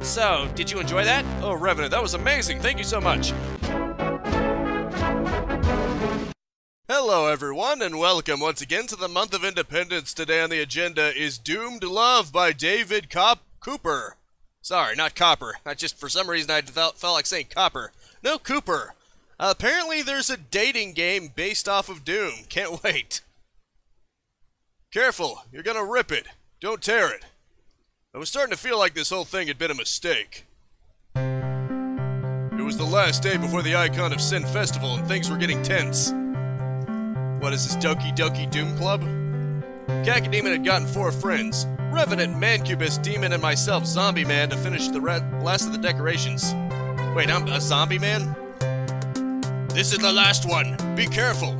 So, did you enjoy that? Oh, Revenant, that was amazing. Thank you so much. Hello, everyone, and welcome once again to the month of Independence. Today on the agenda is Doomed Love by David Cooper. Sorry, not Copper. For some reason, I felt like saying Copper. No, Cooper. Apparently, there's a dating game based off of Doom. Can't wait. Careful, you're gonna rip it. Don't tear it. I was starting to feel like this whole thing had been a mistake. It was the last day before the Icon of Sin Festival, and things were getting tense. What is this, Doki Doki Doom Club? Cacodemon had gotten 4 friends. Revenant, Mancubus, Demon, and myself, Zombie Man, to finish the last of the decorations. Wait, I'm a Zombie Man? This is the last one. Be careful.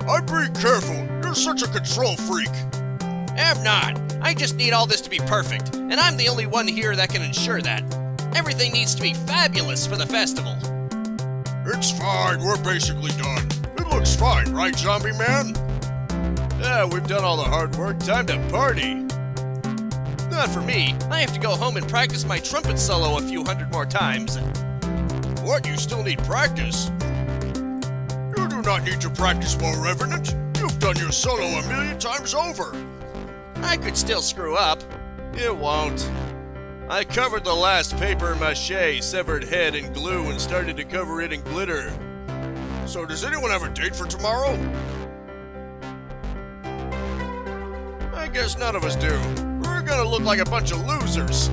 I'm being careful. You're such a control freak. I'm not. I just need all this to be perfect, and I'm the only one here that can ensure that. Everything needs to be fabulous for the festival. It's fine. We're basically done. It looks fine, right, Zombie Man? Yeah, we've done all the hard work. Time to party. Not for me. I have to go home and practice my trumpet solo a few hundred more times. What? You still need practice? You do not need to practice more, Revenant. You've done your solo 1,000,000 times over. I could still screw up. It won't. I covered the last papier-mâché severed head in glue and started to cover it in glitter. So does anyone have a date for tomorrow? I guess none of us do. We're gonna look like a bunch of losers.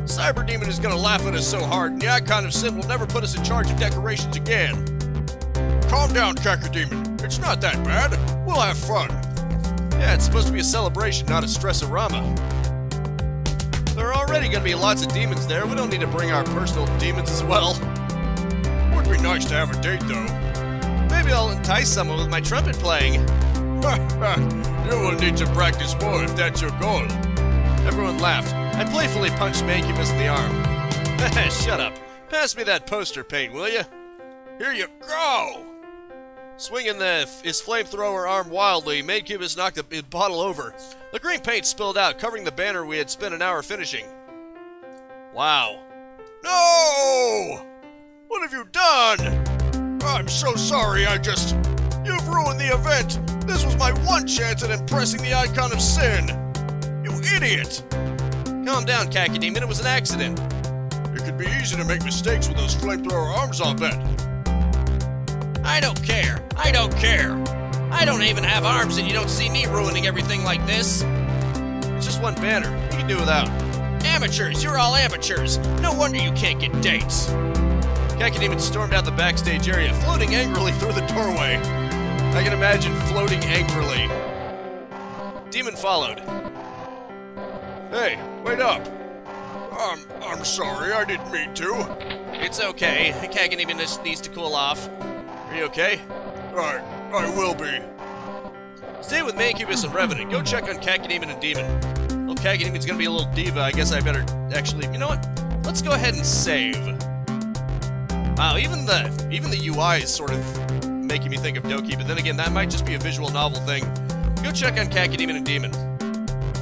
Cyberdemon is gonna laugh at us so hard, and the Icon of Sin will never put us in charge of decorations again. Calm down, Cacodemon. It's not that bad. We'll have fun. Yeah, it's supposed to be a celebration, not a stress-orama. There are already gonna be lots of demons there. We don't need to bring our personal demons as well. Would be nice to have a date, though. Maybe I'll entice someone with my trumpet playing. You will need to practice more if that's your goal. Everyone laughed. I playfully punched Mancubus in the arm. Shut up. Pass me that poster paint, will you? Here you go! Swinging his flamethrower arm wildly, Mancubus knocked the bottle over. The green paint spilled out, covering the banner we had spent an hour finishing. Wow. No! What have you done? I'm so sorry, You've ruined the event! This was my one chance at impressing the Icon of Sin! You idiot! Calm down, Cacodemon, it was an accident. It could be easy to make mistakes with those flamethrower arms, I'll bet. I don't care. I don't care. I don't even have arms and you don't see me ruining everything like this. It's just one banner. You can do without. Amateurs, you're all amateurs. No wonder you can't get dates. Cacodemon stormed out the backstage area, floating angrily through the doorway. I can imagine floating angrily. Demon followed. Hey, wait up. I'm sorry, I didn't mean to. It's okay. Cacodemon just needs to cool off. Are you okay? I will be. Stay with Mancubus and Revenant. Go check on Cacodemon and Demon. Well, Cacodemon's gonna be a little diva. I guess I better actually... You know what? Let's go ahead and save. Wow, even the UI is sort of making me think of Doki, but then again, that might just be a visual novel thing. Go check on Cacodemon and Demon.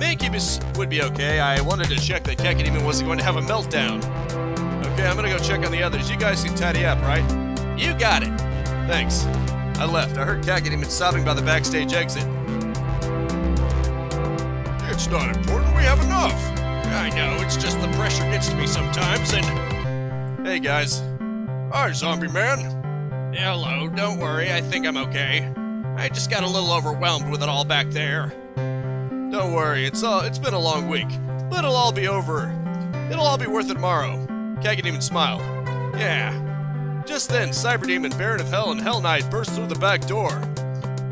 Mancubus would be okay. I wanted to check that Cacodemon wasn't going to have a meltdown. Okay, I'm gonna go check on the others. You guys can tidy up, right? You got it. Thanks. I left. I heard Cacodemon sobbing by the backstage exit. It's not important. We have enough. I know. It's just the pressure gets to me sometimes, and... Hey, guys. Hi, Zombie Man. Hello. Don't worry. I think I'm okay. I just got a little overwhelmed with it all back there. Don't worry. It's been a long week. But it'll all be over. It'll all be worth it tomorrow. Cacodemon smiled. Yeah. Just then, Cyberdemon, Baron of Hell, and Hell Knight burst through the back door.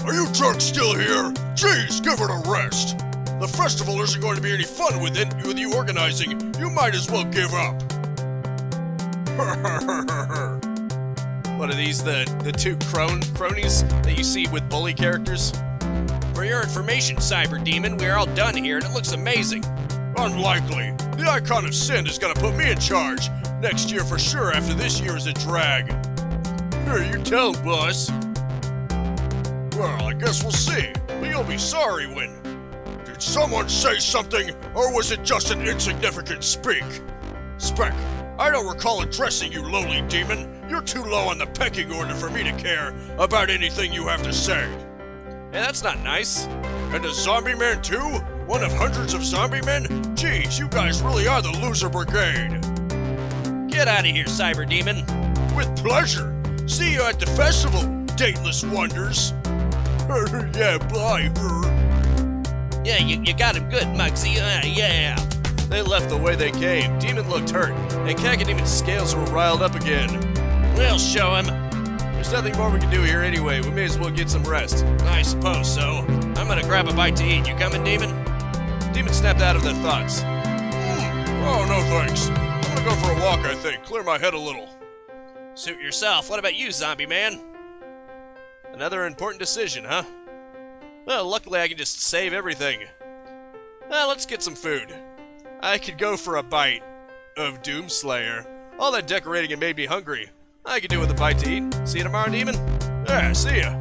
Are you drunks still here? Jeez, give it a rest. The festival isn't going to be any fun with you organizing. You might as well give up. What are these, the two cronies that you see with bully characters? For your information, Cyberdemon, we're all done here and it looks amazing. Unlikely. The Icon of Sin is gonna put me in charge. Next year for sure, after this year is a drag. Here, you tell him, boss. Well, I guess we'll see. But you'll be sorry when... Did someone say something, or was it just an insignificant speak? Spec, I don't recall addressing you, lowly demon. You're too low on the pecking order for me to care about anything you have to say. Hey, that's not nice. And a zombie man too? One of hundreds of zombie men? Jeez, you guys really are the loser brigade. Get out of here, Cyber Demon. With pleasure. See you at the festival, dateless wonders. Yeah, bye. Yeah, you got him good, Mugsy. Yeah. They left the way they came. Demon looked hurt, and Cacodemon scales were riled up again. We'll show him. There's nothing more we can do here anyway. We may as well get some rest. I suppose so. I'm gonna grab a bite to eat. You coming, Demon? Demon snapped out of their thoughts. Oh, no thanks. I'm gonna go for a walk, I think. Clear my head a little. Suit yourself. What about you, Zombie Man? Another important decision, huh? Well, luckily I can just save everything. Well, let's get some food. I could go for a bite of Doomslayer. All that decorating it made me hungry. I could do with a bite to eat. See you tomorrow, Demon? Yeah, see ya.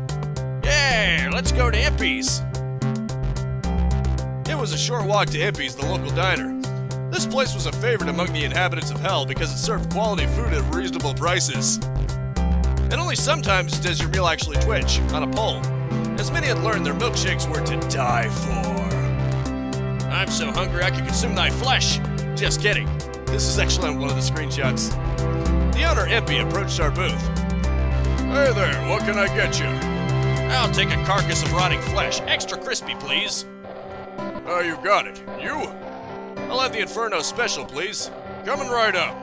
Yeah, let's go to Impy's. It was a short walk to Impy's, the local diner. This place was a favorite among the inhabitants of Hell because it served quality food at reasonable prices. And only sometimes does your meal actually twitch on a pole. As many had learned, their milkshakes were to die for. I'm so hungry I could consume thy flesh. Just kidding. This is actually on one of the screenshots. The owner, Impy, approached our booth. Hey there, what can I get you? I'll take a carcass of rotting flesh. Extra crispy, please. Oh, you got it. You? I'll have the Inferno special, please. Coming right up.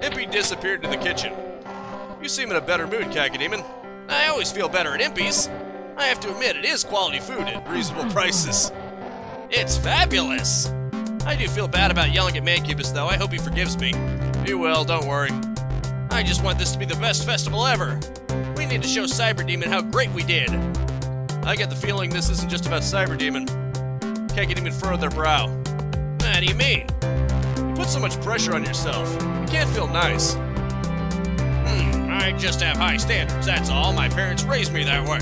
Impy disappeared to the kitchen. You seem in a better mood, Cacodemon. I always feel better at Impy's. I have to admit, it is quality food at reasonable prices. It's fabulous! I do feel bad about yelling at Mancubus, though. I hope he forgives me. He will, don't worry. I just want this to be the best festival ever. We need to show Cyber Demon how great we did. I get the feeling this isn't just about Cyber Demon. Cacodemon furrowed their brow. What do you mean? You put so much pressure on yourself. You can't feel nice. I just have high standards, that's all. My parents raised me that way.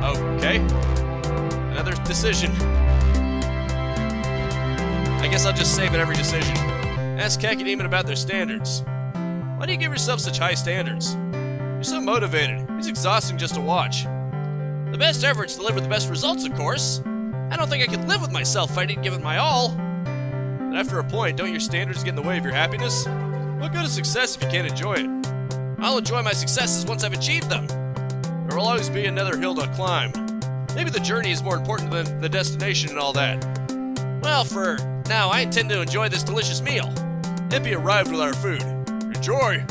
Okay. Another decision. I guess I'll just save at every decision. Ask Cacodemon about their standards. Why do you give yourself such high standards? You're so motivated. It's exhausting just to watch. The best efforts deliver the best results, of course. I don't think I could live with myself if I didn't give it my all. But after a point, don't your standards get in the way of your happiness? What good is success if you can't enjoy it? I'll enjoy my successes once I've achieved them. There will always be another hill to climb. Maybe the journey is more important than the destination and all that. Well, for now, I intend to enjoy this delicious meal. Impy arrived with our food. Enjoy!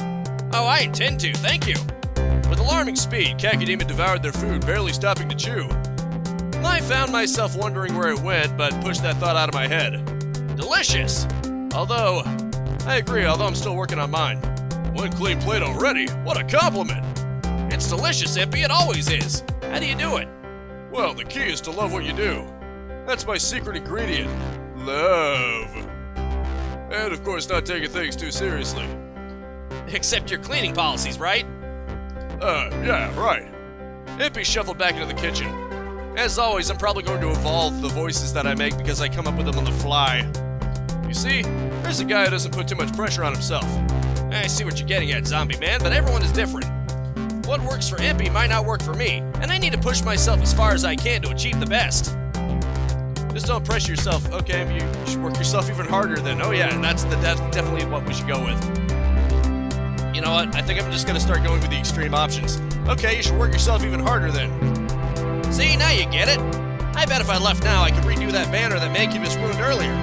Oh, I intend to, thank you. With alarming speed, Cacodemon devoured their food, barely stopping to chew. I found myself wondering where it went, but pushed that thought out of my head. Delicious! Although, I agree, although I'm still working on mine. One clean plate already? What a compliment! It's delicious, Impy, it always is. How do you do it? Well, the key is to love what you do. That's my secret ingredient. Love. And of course, not taking things too seriously. Except your cleaning policies, right? Yeah, right. Impy shuffled back into the kitchen. As always, I'm probably going to evolve the voices that I make because I come up with them on the fly. You see, there's a guy who doesn't put too much pressure on himself. I see what you're getting at, Zombie Man, but everyone is different. What works for Impy might not work for me, and I need to push myself as far as I can to achieve the best. Just don't pressure yourself. Okay, you should work yourself even harder then. Oh yeah, that's definitely what we should go with. You know what? I think I'm just gonna start going with the extreme options. Okay, you should work yourself even harder then. See, now you get it. I bet if I left now, I could redo that banner that Mancubus ruined earlier.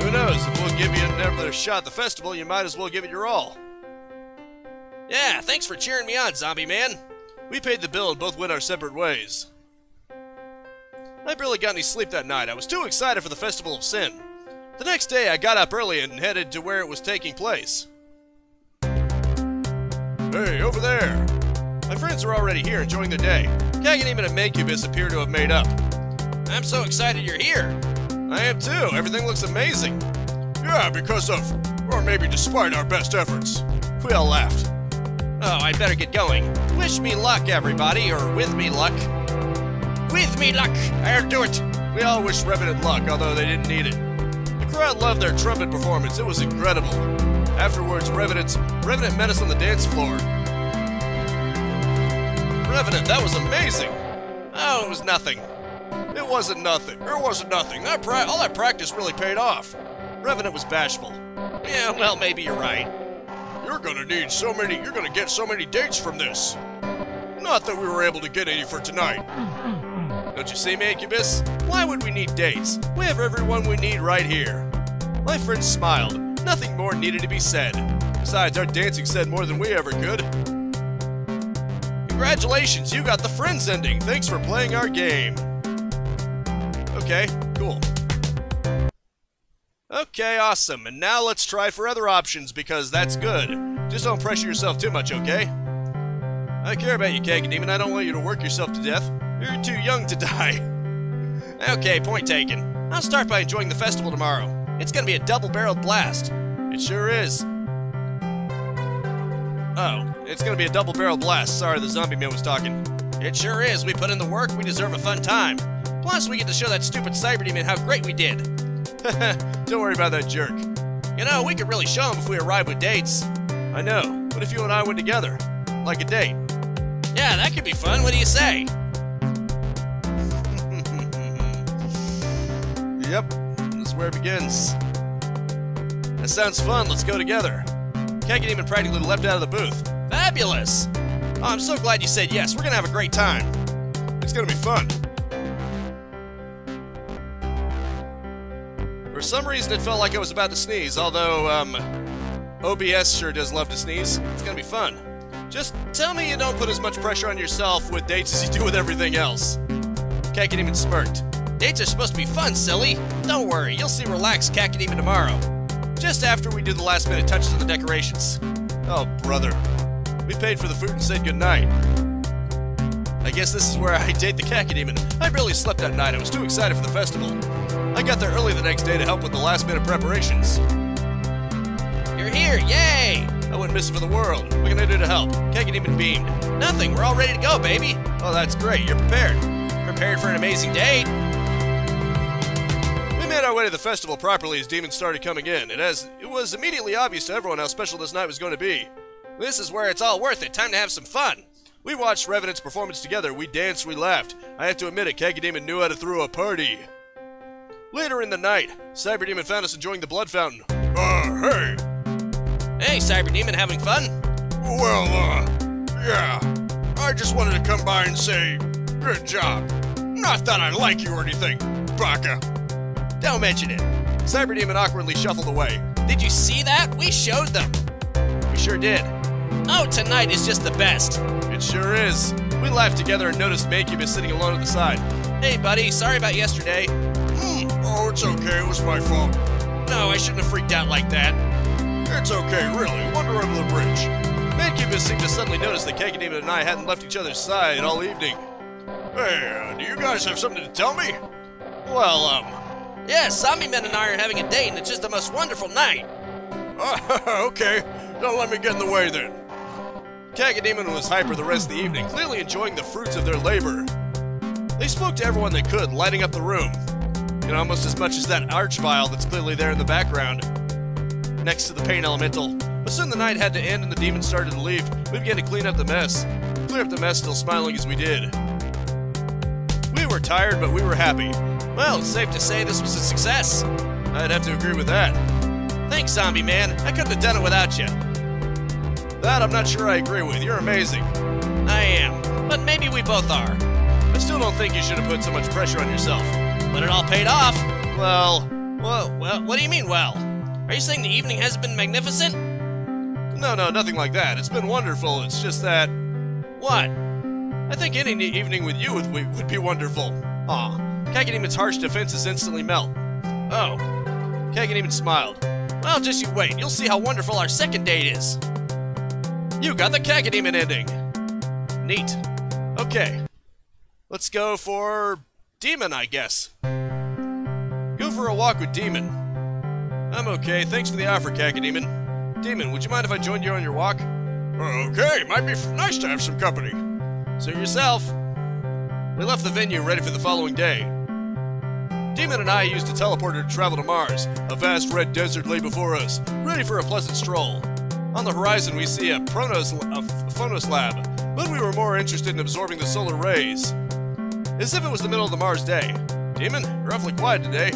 Who knows? If we'll give you another shot at the festival, you might as well give it your all. Yeah, thanks for cheering me on, Zombie Man. We paid the bill and both went our separate ways. I barely got any sleep that night. I was too excited for the Festival of Sin. The next day, I got up early and headed to where it was taking place. Hey, over there! My friends are already here enjoying their day. Cacodemon and Mancubus appear to have made up. I'm so excited you're here. I am too. Everything looks amazing. Yeah, because of, or maybe despite our best efforts. We all laughed. Oh, I'd better get going. Wish me luck, everybody, or with me luck. With me luck! I'll do it! We all wished Revenant luck, although they didn't need it. The crowd loved their trumpet performance. It was incredible. Afterwards, Revenant met us on the dance floor. Revenant, that was amazing. Oh, it was nothing. It wasn't nothing. It wasn't nothing. All that practice really paid off. Revenant was bashful. Yeah, well, maybe you're right. You're gonna get so many dates from this. Not that we were able to get any for tonight. Don't you see, Incubus? Why would we need dates? We have everyone we need right here. My friend smiled. Nothing more needed to be said. Besides, our dancing said more than we ever could. Congratulations, you got the Friends ending. Thanks for playing our game. Okay, cool. Okay, awesome. And now let's try for other options, because that's good. Just don't pressure yourself too much, okay? I care about you, Cacodemon. I don't want you to work yourself to death. You're too young to die. Okay, point taken. I'll start by enjoying the festival tomorrow. It's gonna be a double-barreled blast. It sure is. Oh, it's gonna be a double-barreled blast. Sorry, the zombie man was talking. It sure is. We put in the work. We deserve a fun time. Plus, we get to show that stupid Cyberdemon how great we did. Don't worry about that jerk. You know, we could really show him if we arrive with dates. I know. What if you and I went together? Like a date? Yeah, that could be fun. What do you say? Yep, this is where it begins. That sounds fun. Let's go together. Cacodemon practically leapt out of the booth. Fabulous! Oh, I'm so glad you said yes. We're gonna have a great time. It's gonna be fun. For some reason, it felt like I was about to sneeze, although, OBS sure does love to sneeze. It's gonna be fun. Just tell me you don't put as much pressure on yourself with dates as you do with everything else. Cacodemon smirked. Dates are supposed to be fun, silly. Don't worry, you'll see relaxed Cacodemon tomorrow. Just after we do the last minute touches on the decorations. Oh, brother. We paid for the food and said goodnight. I guess this is where I date the Cacodemon. I barely slept that night. I was too excited for the festival. I got there early the next day to help with the last minute preparations. You're here, yay! I wouldn't miss it for the world. What can I do to help? Cacodemon beamed. Nothing, we're all ready to go, baby. Oh, that's great, you're prepared. Prepared for an amazing date? We made our way to the festival properly as demons started coming in, and as it was immediately obvious to everyone how special this night was going to be. This is where it's all worth it. Time to have some fun. We watched Revenant's performance together. We danced, we laughed. I have to admit it, Cacodemon knew how to throw a party. Later in the night, Cyberdemon found us enjoying the blood fountain. Hey! Hey, Cyberdemon, having fun? Well, yeah. I just wanted to come by and say, good job. Not that I like you or anything, baka. Don't mention it. Cyberdemon awkwardly shuffled away. Did you see that? We showed them. We sure did. Oh, tonight is just the best. It sure is. We laughed together and noticed Incubus sitting alone at the side. Hey, buddy, sorry about yesterday. Oh, it's okay. It was my fault. No, I shouldn't have freaked out like that. It's okay, really. Wander over the bridge. Incubus seemed to suddenly notice that Cacodemon and I hadn't left each other's side all evening. Hey, do you guys have something to tell me? Well, yes, Zombie Men and I are having a date, and it's just the most wonderful night. Okay. Don't let me get in the way then. Cacodemon was hyper the rest of the evening, clearly enjoying the fruits of their labor. They spoke to everyone they could, lighting up the room. You know, almost as much as that archvile that's clearly there in the background, next to the pain elemental. But soon the night had to end and the demons started to leave. We began to clean up the mess. Clear up the mess, still smiling as we did. We were tired, but we were happy. Well, it's safe to say this was a success. I'd have to agree with that. Thanks, Zombie Man. I couldn't have done it without you. That I'm not sure I agree with. You're amazing. I am, but maybe we both are. I still don't think you should have put so much pressure on yourself. But it all paid off. Well, what do you mean, well? Are you saying the evening has been magnificent? No, nothing like that. It's been wonderful. It's just that... What? I think any evening with you would be wonderful. Aw. Cacodemon's harsh defenses instantly melt. Oh. Cacodemon smiled. Well, just you wait. You'll see how wonderful our second date is. You got the Cacodemon ending. Neat. Okay. Let's go for... Demon, I guess. Go for a walk with Demon. I'm okay. Thanks for the offer, Cacodemon. Demon, would you mind if I joined you on your walk? Okay, might be nice to have some company. Suit yourself. We left the venue ready for the following day. Demon and I used a teleporter to travel to Mars. A vast red desert lay before us, ready for a pleasant stroll. On the horizon we see a Phonos lab, but we were more interested in absorbing the solar rays. As if it was the middle of the Mars day. Demon, you're awfully quiet today.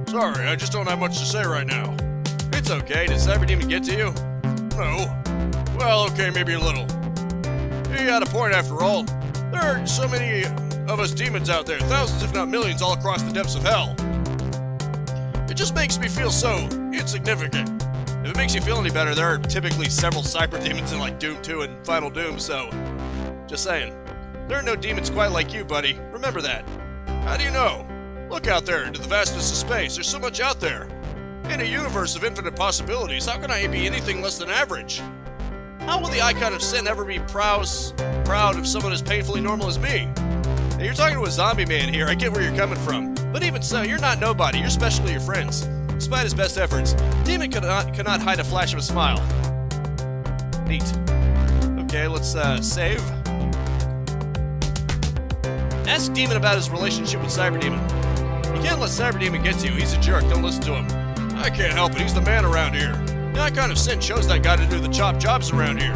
Sorry, I just don't have much to say right now. It's okay. Did Cyber Demon get to you? No. Well, okay, maybe a little. He had a point after all. There are so many of us demons out there, thousands if not millions all across the depths of hell. It just makes me feel so insignificant. If it makes you feel any better, there are typically several cyber demons in like Doom 2 and Final Doom, so just saying. There are no demons quite like you, buddy. Remember that. How do you know? Look out there into the vastness of space. There's so much out there. In a universe of infinite possibilities, how can I be anything less than average? How will the Icon of Sin ever be proud of someone as painfully normal as me? Now, you're talking to a zombie man here, I get where you're coming from. But even so, you're not nobody, you're special to your friends. Despite his best efforts, Demon cannot hide a flash of a smile. Neat. Okay, let's save. Ask Demon about his relationship with Cyber Demon. You can't let Cyber Demon get to you, he's a jerk, don't listen to him. I can't help it, he's the man around here. The Icon of Sin chose that guy to do the chop jobs around here.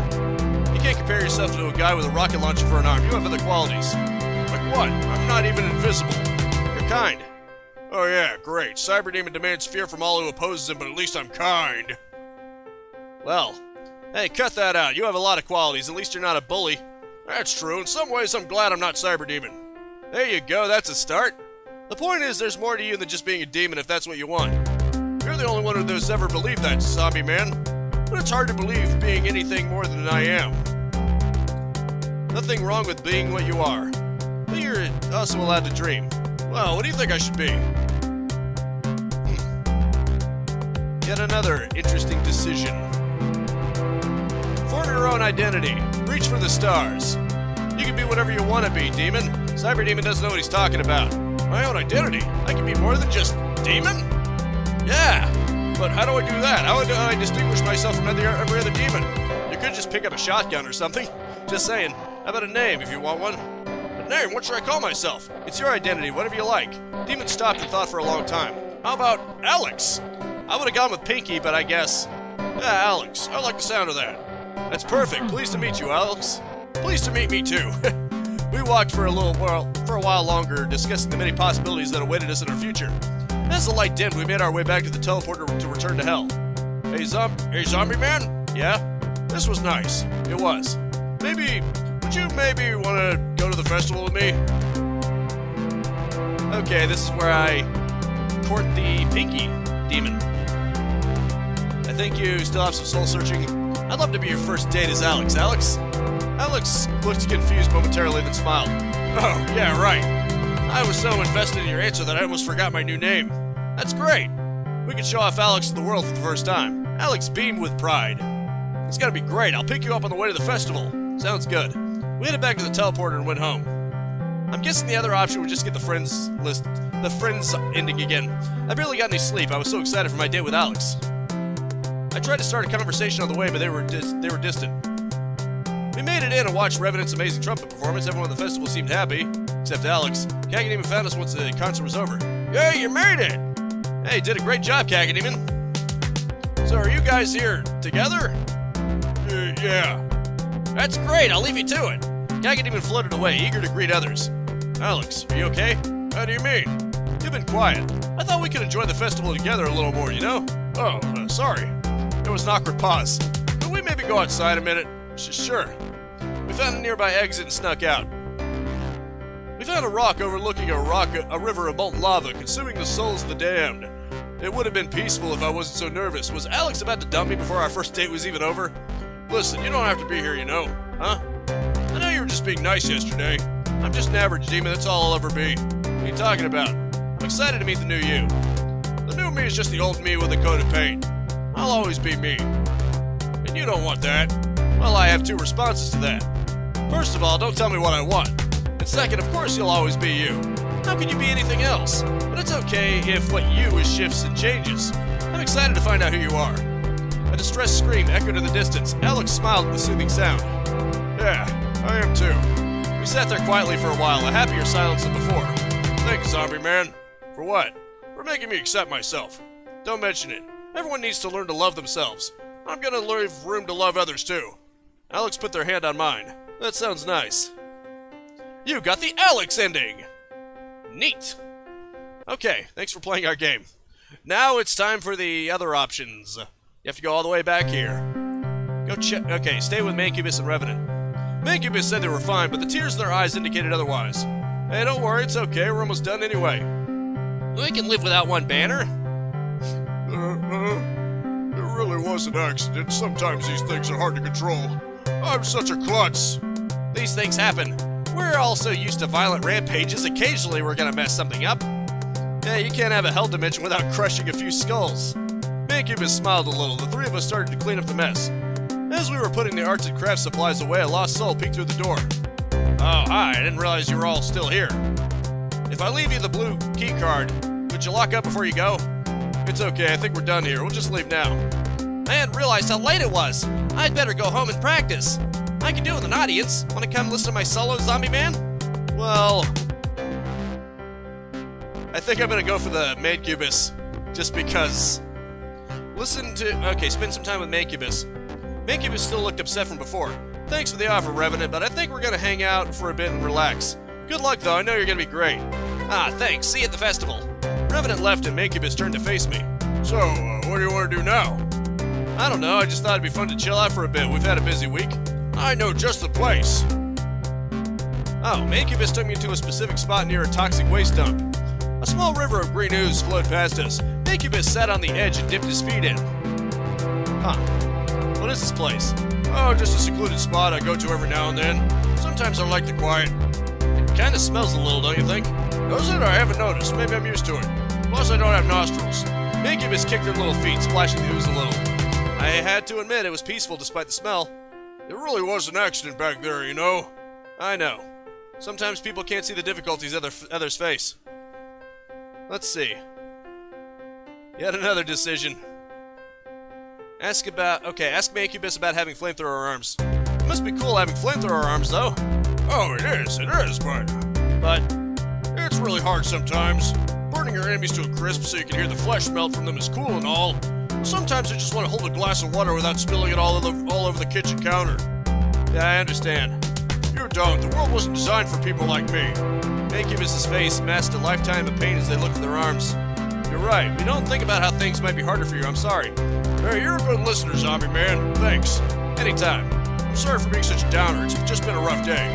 You can't compare yourself to a guy with a rocket launcher for an arm, you have other qualities. Like what? I'm not even invisible. You're kind. Oh yeah, great. Cyber Demon demands fear from all who opposes him, but at least I'm kind. Well, hey, cut that out. You have a lot of qualities, at least you're not a bully. That's true. In some ways, I'm glad I'm not Cyber Demon. There you go, that's a start. The point is, there's more to you than just being a demon if that's what you want. You're the only one who's ever believed that, zombie man. But it's hard to believe being anything more than I am. Nothing wrong with being what you are. But you're also allowed to dream. Well, what do you think I should be? Yet another interesting decision. Form your own identity. Reach for the stars. You can be whatever you want to be, Demon. Cyber Demon doesn't know what he's talking about. My own identity? I can be more than just Demon? Yeah! But how do I do that? How do I distinguish myself from every other demon? You could just pick up a shotgun or something. Just saying. How about a name if you want one? A name? What should I call myself? It's your identity, whatever you like. Demon stopped and thought for a long time. How about Alex? I would have gone with Pinky, but I guess... Yeah, Alex. I like the sound of that. That's perfect. Pleased to meet you, Alex. Pleased to meet me too. We walked for a while longer, discussing the many possibilities that awaited us in our future. As the light dimmed, we made our way back to the teleporter to return to hell. Hey, zombie man? Yeah? This was nice. It was. Would you maybe want to go to the festival with me? Okay, this is where I court the Pinky Demon. I think you still have some soul searching. I'd love to be your first date as Alex. Alex? Alex looked confused momentarily, then smiled. Oh, yeah, right. I was so invested in your answer that I almost forgot my new name. That's great. We can show off Alex to the world for the first time. Alex beamed with pride. It's gonna be great. I'll pick you up on the way to the festival. Sounds good. We headed back to the teleporter and went home. I'm guessing the other option would just get the friends ending again. I barely got any sleep. I was so excited for my date with Alex. I tried to start a conversation on the way, but they were distant. We made it in and watched Revenant's amazing trumpet performance. Everyone at the festival seemed happy, except Alex. Cacodemon found us once the concert was over. Hey, you made it! Hey, did a great job, Cacodemon. So are you guys here together? Yeah. That's great, I'll leave you to it. Cacodemon floated away, eager to greet others. Alex, are you okay? How do you mean? You've been quiet. I thought we could enjoy the festival together a little more, you know? Oh, sorry. There was an awkward pause. Could we maybe go outside a minute? Sure. We found a nearby exit and snuck out. We found a rock overlooking a river of molten lava, consuming the souls of the damned. It would have been peaceful if I wasn't so nervous. Was Alex about to dump me before our first date was even over? Listen, you don't have to be here, you know. Huh? I know you were just being nice yesterday. I'm just an average demon, that's all I'll ever be. What are you talking about? I'm excited to meet the new you. The new me is just the old me with a coat of paint. I'll always be me. And you don't want that. Well, I have two responses to that. First of all, don't tell me what I want. And second, of course you'll always be you. How can you be anything else? But it's okay if what you is shifts and changes. I'm excited to find out who you are. A distressed scream echoed in the distance. Alex smiled at the soothing sound. Yeah, I am too. We sat there quietly for a while, a happier silence than before. Thanks, zombie man. For For what? For making me accept myself. Don't mention it. Everyone needs to learn to love themselves. I'm gonna leave room to love others too. Alex put their hand on mine. That sounds nice. You got the Alex ending! Neat! Okay, thanks for playing our game. Now it's time for the other options. You have to go all the way back here. Go check. Okay, stay with Mancubus and Revenant. Mancubus said they were fine, but the tears in their eyes indicated otherwise. Hey, don't worry, it's okay, we're almost done anyway. We can live without one banner. It really was an accident. Sometimes these things are hard to control. I'm such a klutz. These things happen. We're also used to violent rampages. Occasionally we're gonna mess something up. Yeah, you can't have a hell dimension without crushing a few skulls. Mancubus smiled a little. The three of us started to clean up the mess. As we were putting the arts and craft supplies away, a lost soul peeked through the door. Oh, hi, I didn't realize you were all still here. If I leave you the blue key card, would you lock up before you go? It's okay, I think we're done here. We'll just leave now. I hadn't realized how late it was. I'd better go home and practice. I can do it with an audience. Want to come listen to my solo, Zombie Man? Well, I think I'm gonna go for the Mancubus, just because. Okay, spend some time with Mancubus. Mancubus still looked upset from before. Thanks for the offer, Revenant, but I think we're gonna hang out for a bit and relax. Good luck, though. I know you're gonna be great. Ah, thanks. See you at the festival. Revenant left and Mancubus turned to face me. So, what do you want to do now? I don't know. I just thought it'd be fun to chill out for a bit. We've had a busy week. I know just the place. Oh, Mancubus took me to a specific spot near a toxic waste dump. A small river of green ooze flowed past us. Mancubus sat on the edge and dipped his feet in. Huh. What is this place? Oh, just a secluded spot I go to every now and then. Sometimes I like the quiet. It kinda smells a little, don't you think? Does it? I haven't noticed. Maybe I'm used to it. Plus, I don't have nostrils. Mancubus kicked her little feet, splashing the ooze a little. I had to admit it was peaceful despite the smell. It really was an accident back there, you know? I know. Sometimes people can't see the difficulties others face. Let's see. Yet another decision. Ask Mancubus about having flamethrower arms. It must be cool having flamethrower arms, though. Oh, it is, but it's really hard sometimes. Burning your enemies to a crisp so you can hear the flesh melt from them is cool and all. Sometimes I just want to hold a glass of water without spilling it all over the kitchen counter. Yeah, I understand. You don't. The world wasn't designed for people like me. Mancubus's face masked a lifetime of pain as they looked at their arms. You're right. We don't think about how things might be harder for you. I'm sorry. Hey, you're a good listener, Zombie Man. Thanks. Anytime. I'm sorry for being such a downer. It's just been a rough day.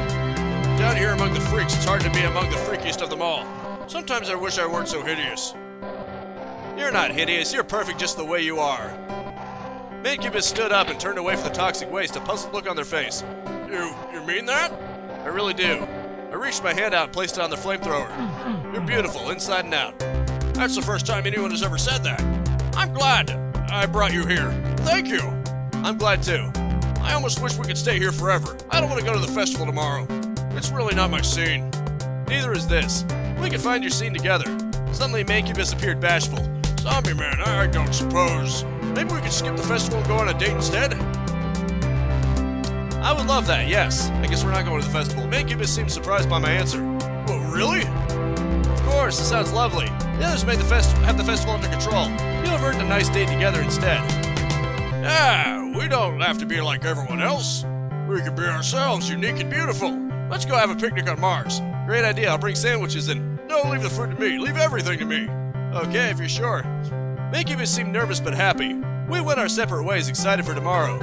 Down here among the freaks, it's hard to be among the freakiest of them all. Sometimes I wish I weren't so hideous. You're not hideous. You're perfect just the way you are. Mancubus stood up and turned away from the toxic waste, a puzzled look on their face. You mean that? I really do. I reached my hand out and placed it on the flamethrower. You're beautiful, inside and out. That's the first time anyone has ever said that. I'm glad I brought you here. Thank you. I'm glad too. I almost wish we could stay here forever. I don't want to go to the festival tomorrow. It's really not my scene. Neither is this. We can find your scene together. Suddenly Mancubus appeared bashful. Zombie Man, I don't suppose. Maybe we could skip the festival and go on a date instead? I would love that, yes. I guess we're not going to the festival. Mancubus seemed surprised by my answer. Well, really? Of course, it sounds lovely. The others made have the festival under control. You'll have earned a nice date together instead. Yeah, we don't have to be like everyone else. We can be ourselves, unique and beautiful. Let's go have a picnic on Mars. Great idea, I'll bring sandwiches in. No, leave the food to me. Leave everything to me. Okay, if you're sure. Mancubus seemed nervous but happy. We went our separate ways, excited for tomorrow.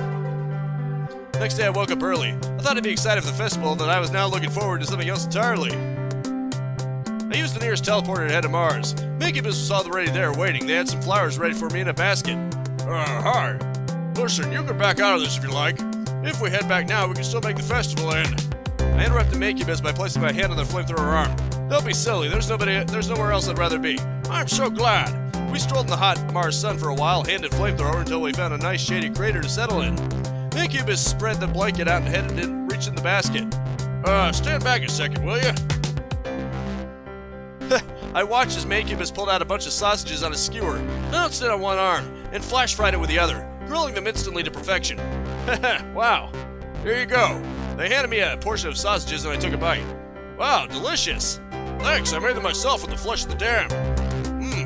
Next day I woke up early. I thought I'd be excited for the festival, but I was now looking forward to something else entirely. I used the nearest teleporter to head to Mars. Mancubus was already there waiting. They had some flowers ready for me in a basket. Hi. Listen, you can back out of this if you like. If we head back now, we can still make the festival end. I interrupted Mancubus by placing my hand on their flamethrower arm. Don't be silly. There's nowhere else I'd rather be. I'm so glad. We strolled in the hot Mars sun for a while, hand in flamethrower until we found a nice shady crater to settle in. Mancubus spread the blanket out and reached in the basket. Stand back a second, will you? I watched as Mancubus pulled out a bunch of sausages on a skewer, balanced it on one arm, and flash fried it with the other, grilling them instantly to perfection. Wow. Here you go. They handed me a portion of sausages and I took a bite. Wow, delicious. Thanks, I made them myself with the flesh of the dam.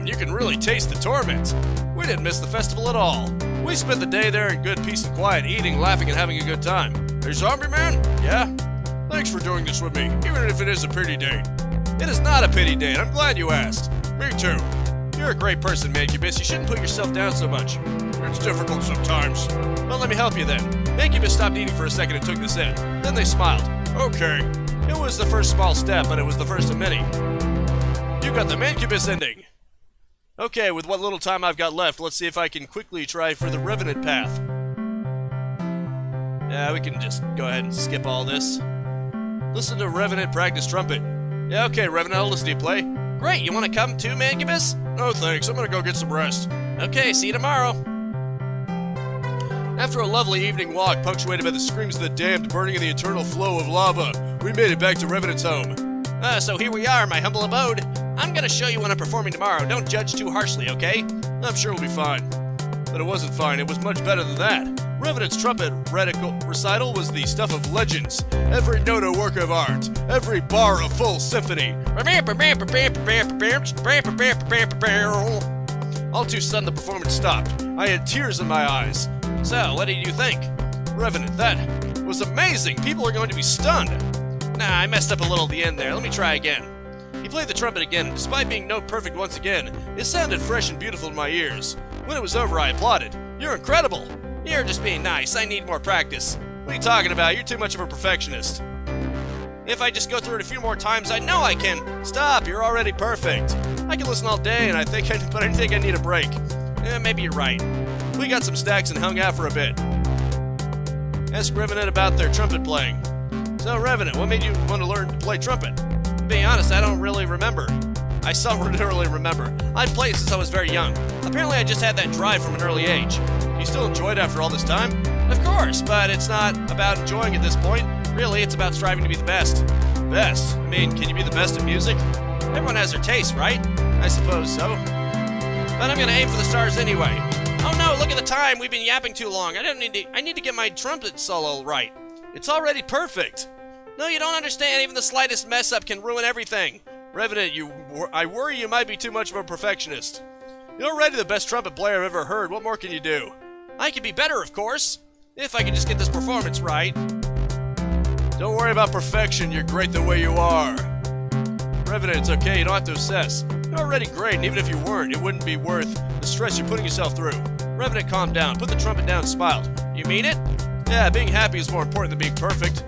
you can really taste the torment. We didn't miss the festival at all. We spent the day there in good peace and quiet, eating, laughing, and having a good time. Hey, Zombie Man? Yeah? Thanks for doing this with me, even if it is a pity date. It is not a pity date. I'm glad you asked. Me too. You're a great person, Mancubus. You shouldn't put yourself down so much. It's difficult sometimes. Well, let me help you then. Mancubus stopped eating for a second and took this in. Then they smiled. Okay. It was the first small step, but it was the first of many. You got the Mancubus ending. Okay, with what little time I've got left, let's see if I can quickly try for the Revenant path. Yeah, we can just go ahead and skip all this. Listen to Revenant practice trumpet. Yeah, okay, Revenant, I'll listen to you play. Great, you want to come too, Mancubus? No thanks, I'm gonna go get some rest. Okay, see you tomorrow. After a lovely evening walk, punctuated by the screams of the damned burning in the eternal flow of lava, we made it back to Revenant's home. So here we are, my humble abode. I'm gonna show you when I'm performing tomorrow. Don't judge too harshly, okay? I'm sure it'll be fine. But it wasn't fine, it was much better than that. Revenant's trumpet recital was the stuff of legends. Every note a work of art. Every bar a full symphony. All too sudden the performance stopped. I had tears in my eyes. So, what did you think? Revenant, that was amazing! People are going to be stunned! Nah, I messed up a little at the end there. Let me try again. He played the trumpet again, and despite being note perfect once again, it sounded fresh and beautiful in my ears. When it was over, I applauded. You're incredible! You're just being nice. I need more practice. What are you talking about? You're too much of a perfectionist. If I just go through it a few more times, I know I can. Stop, you're already perfect. I can listen all day, and I think I need a break. Maybe you're right. We got some stacks and hung out for a bit. Ask Revenant about their trumpet playing. So, Revenant, what made you want to learn to play trumpet? To be honest, I don't really remember. I don't really remember. I've played since I was very young. Apparently I just had that drive from an early age. You still enjoy it after all this time? Of course, but it's not about enjoying at this point. Really, it's about striving to be the best. Best? I mean, can you be the best at music? Everyone has their taste, right? I suppose so. But I'm gonna aim for the stars anyway. Oh no, look at the time! We've been yapping too long. I need to get my trumpet solo right. It's already perfect. No, you don't understand. Even the slightest mess up can ruin everything. Revenant, I worry you might be too much of a perfectionist. You're already the best trumpet player I've ever heard. What more can you do? I can be better, of course. If I can just get this performance right. Don't worry about perfection. You're great the way you are. Revenant, it's okay. You don't have to obsess. You're already great, and even if you weren't, it wouldn't be worth the stress you're putting yourself through. Revenant calmed down, put the trumpet down, and smiled. You mean it? Yeah, being happy is more important than being perfect.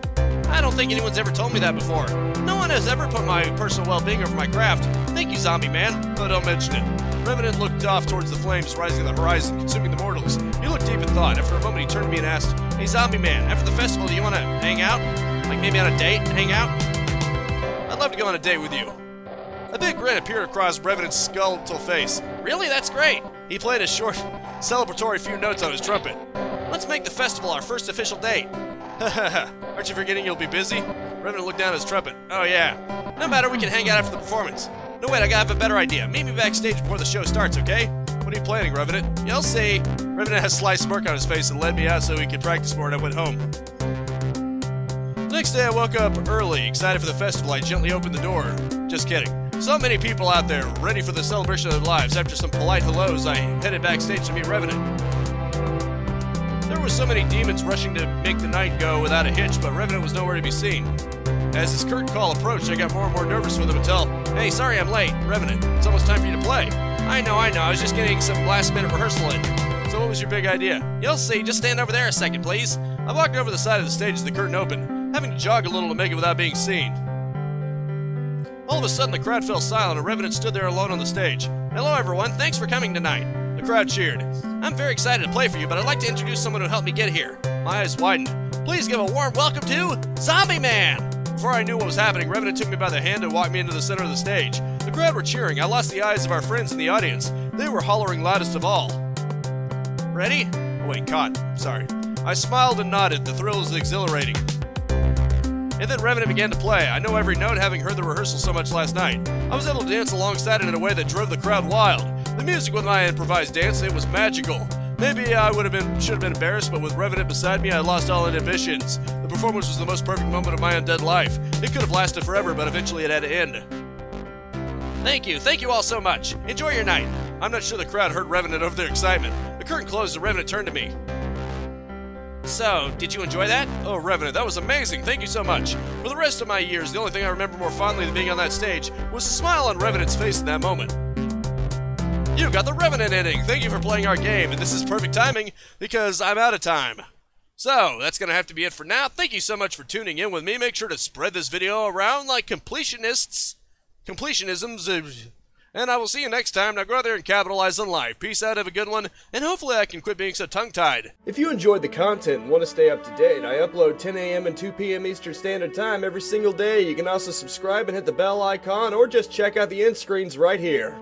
I don't think anyone's ever told me that before. No one has ever put my personal well-being over my craft. Thank you, Zombie Man. Oh, don't mention it. Revenant looked off towards the flames rising on the horizon, consuming the mortals. He looked deep in thought. After a moment, he turned to me and asked, Hey, Zombie Man, after the festival, do you want to hang out? Like maybe on a date? Hang out? I'd love to go on a date with you. A big grin appeared across Revenant's skeletal face. Really? That's great. He played a short, celebratory few notes on his trumpet. Let's make the festival our first official date. Aren't you forgetting you'll be busy? Revenant looked down at his trumpet. Oh yeah. No matter, we can hang out after the performance. No wait, I have a better idea. Meet me backstage before the show starts, okay? What are you planning, Revenant? You'll see. Revenant had a sly smirk on his face and led me out so he could practice more, and I went home. The next day I woke up early, excited for the festival. I gently opened the door. Just kidding. So many people out there, ready for the celebration of their lives. After some polite hellos, I headed backstage to meet Revenant. There were so many demons rushing to make the night go without a hitch, but Revenant was nowhere to be seen. As his curtain call approached, I got more and more nervous with him until, Hey, sorry I'm late. Revenant, it's almost time for you to play. I know. I was just getting some last-minute rehearsal in. So what was your big idea? You'll see. Just stand over there a second, please. I walked over the side of the stage as the curtain opened, having to jog a little to make it without being seen. All of a sudden, the crowd fell silent, and Revenant stood there alone on the stage. Hello, everyone. Thanks for coming tonight. The crowd cheered. I'm very excited to play for you, but I'd like to introduce someone who helped me get here. My eyes widened. Please give a warm welcome to Zombie Man! Before I knew what was happening, Revenant took me by the hand and walked me into the center of the stage. The crowd were cheering. I lost the eyes of our friends in the audience. They were hollering loudest of all. Ready? Oh, wait, caught. Sorry. I smiled and nodded. The thrill was exhilarating. And then Revenant began to play. I know every note, having heard the rehearsal so much last night. I was able to dance alongside it in a way that drove the crowd wild. The music with my improvised dance, it was magical. Maybe I should have been embarrassed, but with Revenant beside me, I lost all inhibitions. The performance was the most perfect moment of my undead life. It could have lasted forever, but eventually it had to end. Thank you all so much. Enjoy your night. I'm not sure the crowd heard Revenant over their excitement. The curtain closed and Revenant turned to me. So, did you enjoy that? Oh, Revenant, that was amazing. Thank you so much. For the rest of my years, the only thing I remember more fondly than being on that stage was the smile on Revenant's face in that moment. You got the Revenant ending. Thank you for playing our game, and this is perfect timing because I'm out of time. So, that's going to have to be it for now. Thank you so much for tuning in with me. Make sure to spread this video around like completionisms, and I will see you next time. Now go out there and capitalize on life. Peace out, have a good one, and hopefully I can quit being so tongue-tied. If you enjoyed the content and want to stay up to date, I upload 10 a.m. and 2 p.m. Eastern Standard Time every single day. You can also subscribe and hit the bell icon, or just check out the end screens right here.